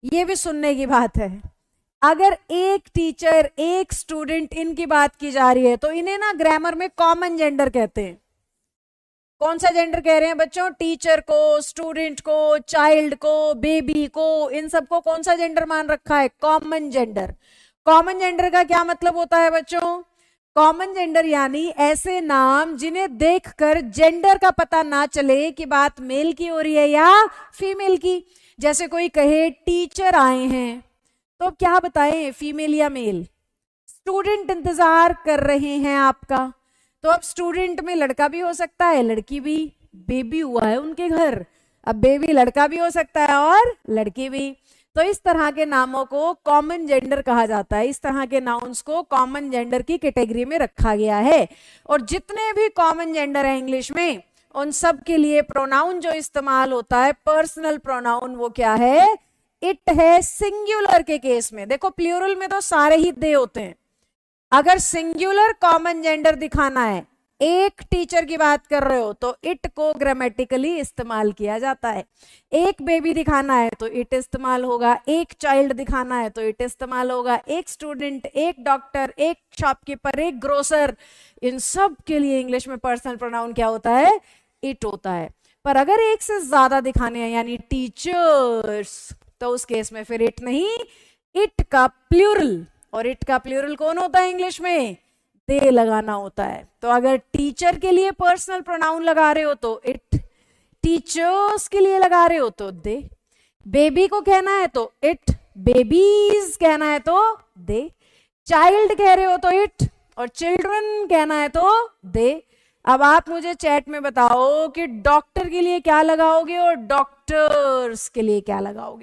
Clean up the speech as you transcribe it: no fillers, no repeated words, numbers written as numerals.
ये भी सुनने की बात है। अगर एक टीचर एक स्टूडेंट इनकी बात की जा रही है तो इन्हें ना ग्रामर में कॉमन जेंडर कहते हैं। कौन सा जेंडर कह रहे हैं बच्चों? टीचर को, स्टूडेंट को, चाइल्ड को, बेबी को, इन सबको कौन सा जेंडर मान रखा है? Common gender. कॉमन जेंडर का क्या मतलब होता है बच्चों? कॉमन जेंडर यानी ऐसे नाम जिन्हें देखकर जेंडर का पता ना चले कि बात मेल की हो रही है या फीमेल की। जैसे कोई कहे टीचर आए हैं, तो अब क्या बताएं, फीमेल या मेल? स्टूडेंट इंतजार कर रहे हैं आपका, तो अब स्टूडेंट में लड़का भी हो सकता है, लड़की भी। बेबी हुआ है उनके घर, अब बेबी लड़का भी हो सकता है और लड़की भी। तो इस तरह के नामों को कॉमन जेंडर कहा जाता है। इस तरह के नाउन्स को कॉमन जेंडर की कैटेगरी में रखा गया है। और जितने भी कॉमन जेंडर है इंग्लिश में, उन सब के लिए प्रोनाउन जो इस्तेमाल होता है, पर्सनल प्रोनाउन, वो क्या है? इट है। सिंगुलर के केस में देखो, प्लूरल में तो सारे ही दे होते हैं। अगर सिंगुलर कॉमन जेंडर दिखाना है, एक टीचर की बात कर रहे हो, तो इट को ग्रामेटिकली इस्तेमाल किया जाता है। एक बेबी दिखाना है तो इट इस्तेमाल होगा, एक चाइल्ड दिखाना है तो इट इस्तेमाल होगा, एक स्टूडेंट, एक डॉक्टर, एक शॉपकीपर, एक ग्रोसर, इन सब के लिए इंग्लिश में पर्सनल प्रोनाउन क्या होता है? इट होता है। पर अगर एक से ज्यादा दिखाने हैं, यानी टीचर्स, तो उस केस में फिर इट नहीं, इट का प्लूरल। और इट का प्लूरल कौन होता है इंग्लिश में? दे लगाना होता है। तो अगर टीचर के लिए पर्सनल प्रोनाउन लगा रहे हो तो इट, टीचर्स के लिए लगा रहे हो तो दे, बेबी को कहना है तो इट, बेबीज कहना है तो दे, चाइल्ड कह रहे हो तो इट, और चिल्ड्रन कहना है तो दे। अब आप मुझे चैट में बताओ कि डॉक्टर के लिए क्या लगाओगे और डॉक्टर्स के लिए क्या लगाओगे?